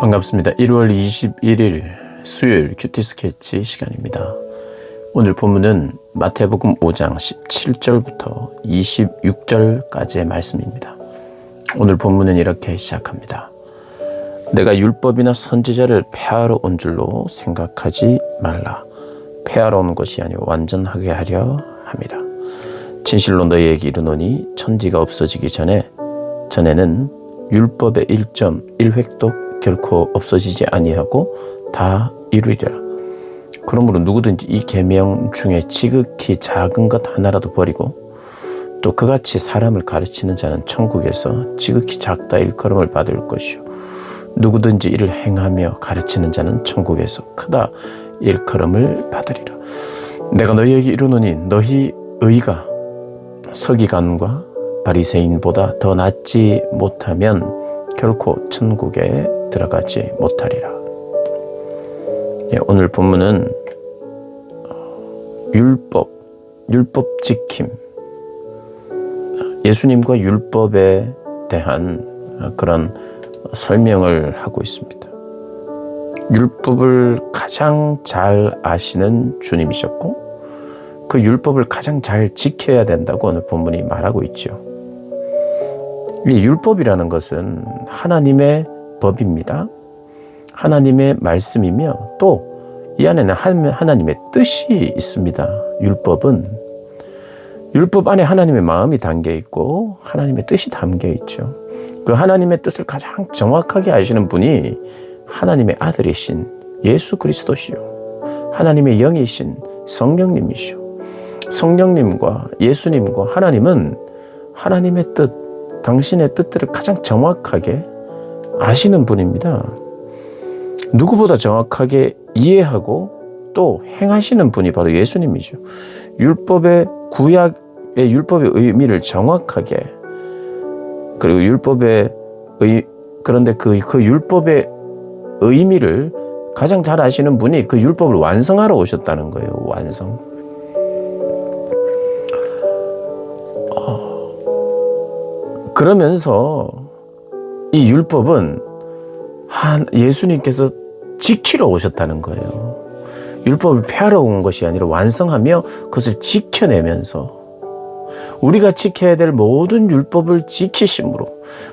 반갑습니다. 1월 21일 수요일 큐티 스케치 시간입니다. 오늘 본문은 마태복음 5장 17절부터 26절까지의 말씀입니다. 오늘 본문은 이렇게 시작합니다. 내가 율법이나 선지자를 폐하러 온 줄로 생각하지 말라. 폐하러 온 것이 아니요 완전하게 하려 함이라. 진실로 너희에게 이르노니 천지가 없어지기 전에는 율법의 1.1획도 결코 없어지지 아니하고 다 이루리라. 그러므로 누구든지 이 계명 중에 지극히 작은 것 하나라도 버리고 또 그같이 사람을 가르치는 자는 천국에서 지극히 작다 일컬음을 받을 것이요 누구든지 이를 행하며 가르치는 자는 천국에서 크다 일컬음을 받으리라. 내가 너희에게 이르노니 너희 의가 서기관과 바리새인보다 더 낫지 못하면 결코 천국에 들어가지 못하리라. 오늘 본문은 율법 지킴, 예수님과 율법에 대한 그런 설명을 하고 있습니다. 율법을 가장 잘 아시는 주님이셨고 그 율법을 가장 잘 지켜야 된다고 오늘 본문이 말하고 있죠. 이 율법이라는 것은 하나님의 법입니다. 하나님의 말씀이며 또 이 안에는 하나님의 뜻이 있습니다. 율법 안에 하나님의 마음이 담겨 있고 하나님의 뜻이 담겨 있죠. 그 하나님의 뜻을 가장 정확하게 아시는 분이 하나님의 아들이신 예수 그리스도시요 하나님의 영이신 성령님이시오. 성령님과 예수님과 하나님은 하나님의 뜻, 당신의 뜻들을 가장 정확하게 아시는 분입니다. 누구보다 정확하게 이해하고 또 행하시는 분이 바로 예수님이죠. 율법의 의미를 정확하게 그리고 그런데 그 율법의 의미를 가장 잘 아시는 분이 그 율법을 완성하러 오셨다는 거예요. 완성. 그러면서 이 율법은 예수님께서 지키러 오셨다는 거예요. 율법을 폐하러 온 것이 아니라 완성하며 그것을 지켜내면서 우리가 지켜야 될 모든 율법을 지키심으로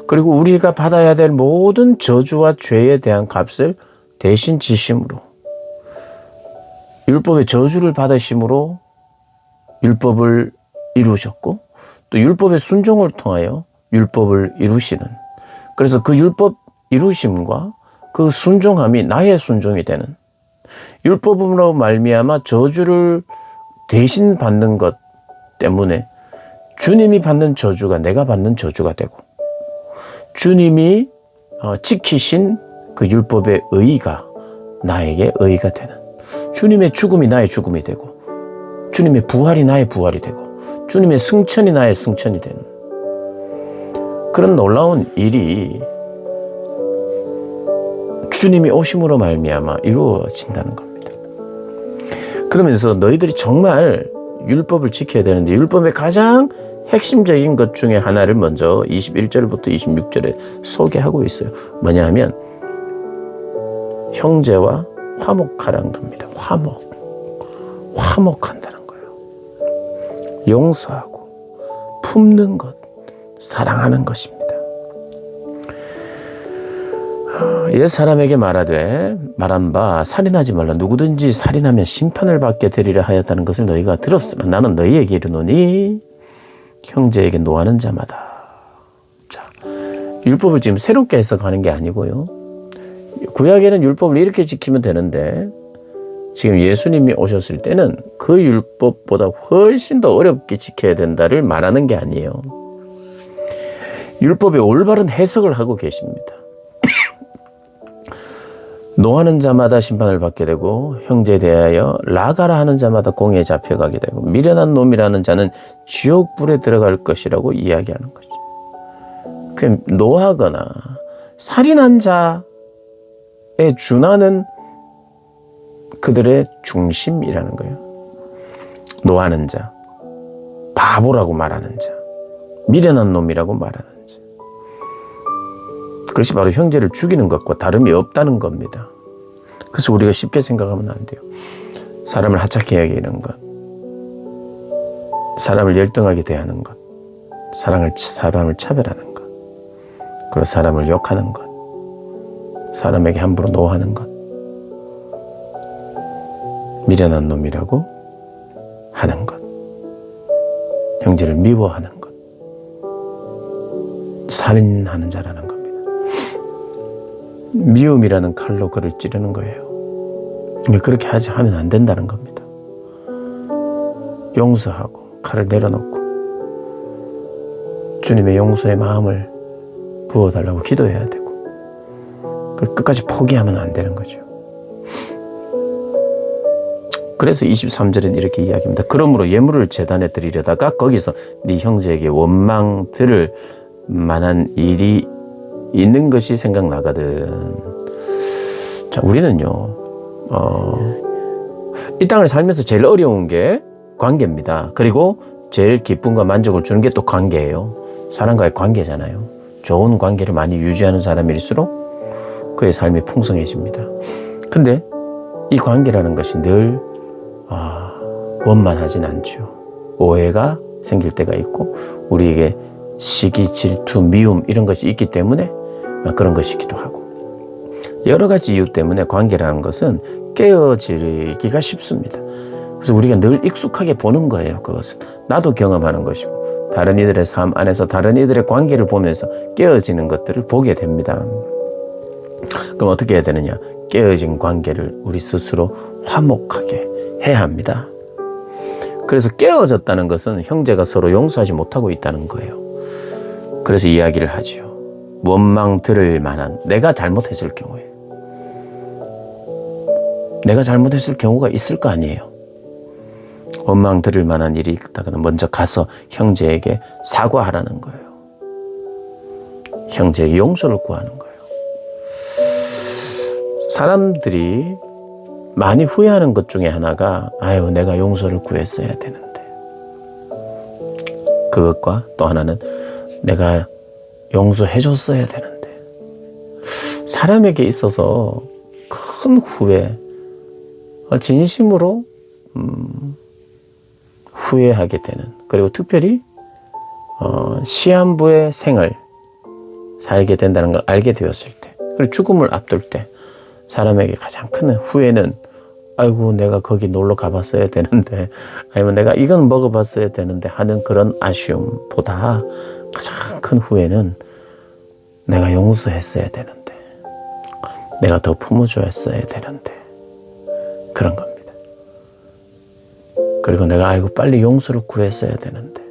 그리고 우리가 받아야 될 모든 저주와 죄에 대한 값을 대신 지심으로 율법의 저주를 받으심으로 율법을 이루셨고 또 율법의 순종을 통하여 율법을 이루시는 그래서 그 율법 이루심과 그 순종함이 나의 순종이 되는 율법으로 말미암아 저주를 대신 받는 것 때문에 주님이 받는 저주가 내가 받는 저주가 되고 주님이 지키신 그 율법의 의의가 나에게 의의가 되는 주님의 죽음이 나의 죽음이 되고 주님의 부활이 나의 부활이 되고 주님의 승천이 나의 승천이 되는 그런 놀라운 일이 주님이 오심으로 말미암아 이루어진다는 겁니다. 그러면서 너희들이 정말 율법을 지켜야 되는데 율법의 가장 핵심적인 것 중에 하나를 먼저 21절부터 26절에 소개하고 있어요. 뭐냐 하면 형제와 화목하라는 겁니다. 화목한다는 거예요. 용서하고 품는 것, 사랑하는 것입니다. 옛 사람에게 말한 바 살인하지 말라. 누구든지 살인하면 심판을 받게 되리라 하였다는 것을 너희가 들었으나 나는 너희에게 이르노니 형제에게 노하는 자마다. 자, 율법을 지금 새롭게 해석하는 게 아니고요. 구약에는 율법을 이렇게 지키면 되는데 지금 예수님이 오셨을 때는 그 율법보다 훨씬 더 어렵게 지켜야 된다를 말하는 게 아니에요. 율법의 올바른 해석을 하고 계십니다. 노하는 자마다 심판을 받게 되고 형제에 대하여 라가라 하는 자마다 공에 잡혀가게 되고 미련한 놈이라는 자는 지옥불에 들어갈 것이라고 이야기하는 거죠. 그 노하거나 살인한 자에 준하는 그들의 중심이라는 거예요. 노하는 자, 바보라고 말하는 자, 미련한 놈이라고 말하는 자. 그것이 바로 형제를 죽이는 것과 다름이 없다는 겁니다. 그래서 우리가 쉽게 생각하면 안 돼요. 사람을 하찮게 여기는 것, 사람을 열등하게 대하는 것, 사람을 차별하는 것, 그리고 사람을 욕하는 것, 사람에게 함부로 노하는 것, 미련한 놈이라고 하는 것, 형제를 미워하는 것, 살인하는 자라는 겁니다. 미움이라는 칼로 그를 찌르는 거예요. 그렇게 하면 안 된다는 겁니다. 용서하고 칼을 내려놓고 주님의 용서의 마음을 부어달라고 기도해야 되고, 끝까지 포기하면 안 되는 거죠. 그래서 23절엔 이렇게 이야기합니다. 그러므로 예물을 제단에 드리려다가 거기서 네 형제에게 원망 들을 만한 일이 있는 것이 생각나거든. 자, 우리는요, 이 땅을 살면서 제일 어려운 게 관계입니다. 그리고 제일 기쁨과 만족을 주는 게 또 관계예요. 사람과의 관계잖아요. 좋은 관계를 많이 유지하는 사람일수록 그의 삶이 풍성해집니다. 근데 이 관계라는 것이 늘 원만하진 않죠. 오해가 생길 때가 있고, 우리에게 시기, 질투, 미움 이런 것이 있기 때문에 그런 것이기도 하고, 여러 가지 이유 때문에 관계라는 것은 깨어지기가 쉽습니다. 그래서 우리가 늘 익숙하게 보는 거예요. 그것은 나도 경험하는 것이고, 다른 이들의 삶 안에서 다른 이들의 관계를 보면서 깨어지는 것들을 보게 됩니다. 그럼 어떻게 해야 되느냐? 깨어진 관계를 우리 스스로 화목하게 해야 합니다. 그래서 깨어졌다는 것은 형제가 서로 용서하지 못하고 있다는 거예요. 그래서 이야기를 하죠. 원망 들을 만한, 내가 잘못했을 경우에, 내가 잘못했을 경우가 있을 거 아니에요. 원망 들을 만한 일이 있다면 먼저 가서 형제에게 사과하라는 거예요. 형제에게 용서를 구하는 거예요. 사람들이 많이 후회하는 것 중에 하나가, 아유, 내가 용서를 구했어야 되는데. 그것과 또 하나는 내가 용서해줬어야 되는데. 사람에게 있어서 큰 후회, 진심으로 후회하게 되는, 그리고 특별히 시한부의 생을 살게 된다는 걸 알게 되었을 때, 그리고 죽음을 앞둘 때 사람에게 가장 큰 후회는, 아이고 내가 거기 놀러 가봤어야 되는데, 아니면 내가 이건 먹어봤어야 되는데 하는 그런 아쉬움보다 가장 큰 후회는 내가 용서했어야 되는데, 내가 더 품어줬어야 되는데, 그런 겁니다. 그리고 내가 아이고 빨리 용서를 구했어야 되는데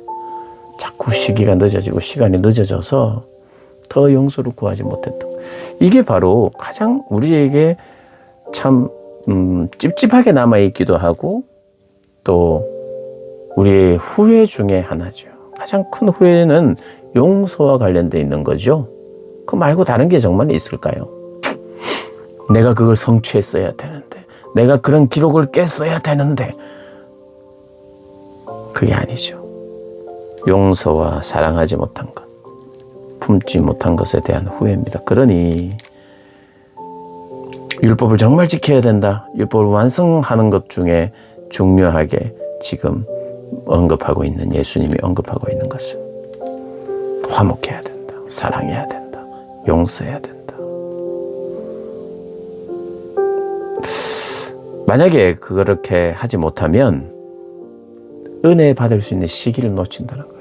자꾸 시기가 늦어지고 시간이 늦어져서 더 용서를 구하지 못했던, 이게 바로 가장 우리에게 참 찝찝하게 남아있기도 하고, 또 우리의 후회 중에 하나죠. 가장 큰 후회는 용서와 관련되어 있는 거죠. 그 말고 다른 게 정말 있을까요? 내가 그걸 성취했어야 되는데, 내가 그런 기록을 깼어야 되는데, 그게 아니죠. 용서와 사랑하지 못한 것, 품지 못한 것에 대한 후회입니다. 그러니 율법을 정말 지켜야 된다. 율법을 완성하는 것 중에 중요하게 지금 언급하고 있는, 예수님이 언급하고 있는 것은 화목해야 된다. 사랑해야 된다. 용서해야 된다. 만약에 그렇게 하지 못하면 은혜 받을 수 있는 시기를 놓친다는 거예요.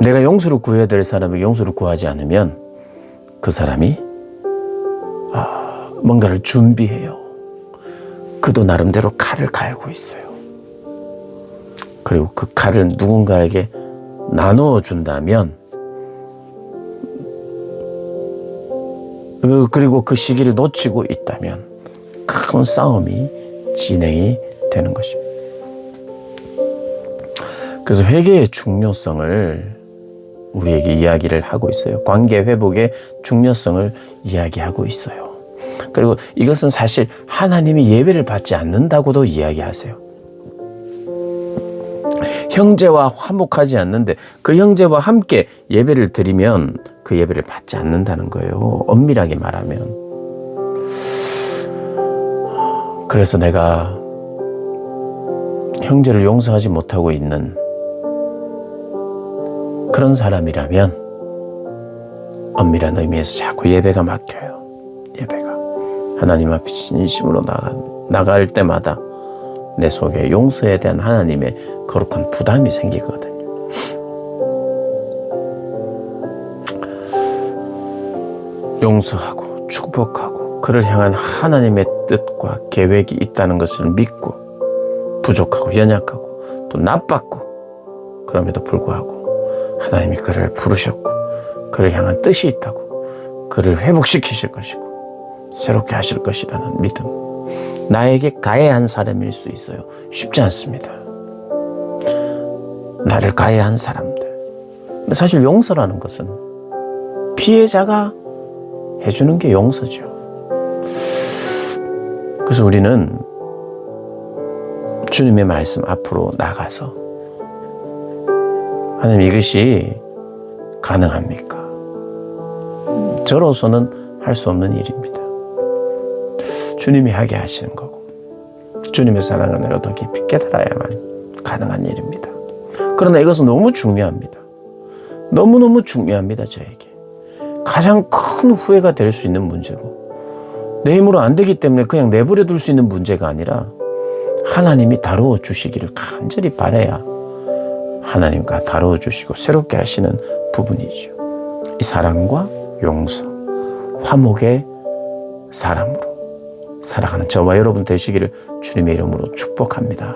내가 용서를 구해야 될 사람에게 용서를 구하지 않으면 그 사람이 뭔가를 준비해요. 그도 나름대로 칼을 갈고 있어요. 그리고 그 칼을 누군가에게 나누어 준다면, 그리고 그 시기를 놓치고 있다면 큰 싸움이 진행이 되는 것입니다. 그래서 회개의 중요성을 우리에게 이야기를 하고 있어요. 관계 회복의 중요성을 이야기하고 있어요. 그리고 이것은 사실 하나님이 예배를 받지 않는다고도 이야기하세요. 형제와 화목하지 않는데 그 형제와 함께 예배를 드리면 그 예배를 받지 않는다는 거예요. 엄밀하게 말하면. 그래서 내가 형제를 용서하지 못하고 있는 그런 사람이라면 엄밀한 의미에서 자꾸 예배가 막혀요. 예배가. 하나님 앞에 진심으로 나갈 때마다 내 속에 용서에 대한 하나님의 거룩한 부담이 생기거든요. 용서하고 축복하고 그를 향한 하나님의 뜻과 계획이 있다는 것을 믿고 부족하고 연약하고 또 나빴고 그럼에도 불구하고 하나님이 그를 부르셨고 그를 향한 뜻이 있다고 그를 회복시키실 것이고 새롭게 하실 것이라는 믿음. 나에게 가해한 사람일 수 있어요. 쉽지 않습니다. 나를 가해한 사람들. 사실 용서라는 것은 피해자가 해주는 게 용서죠. 그래서 우리는 주님의 말씀 앞으로 나가서 하나님 이것이 가능합니까? 저로서는 할 수 없는 일입니다. 주님이 하게 하시는 거고 주님의 사랑을 내가 더 깊이 깨달아야만 가능한 일입니다. 그러나 이것은 너무 중요합니다. 너무너무 중요합니다. 저에게. 가장 큰 후회가 될 수 있는 문제고 내 힘으로 안 되기 때문에 그냥 내버려 둘 수 있는 문제가 아니라 하나님이 다루어 주시기를 간절히 바라야 하나님과 다루어 주시고 새롭게 하시는 부분이죠. 이 사랑과 용서, 화목의 사람으로 살아가는 저와 여러분 되시기를 주님의 이름으로 축복합니다.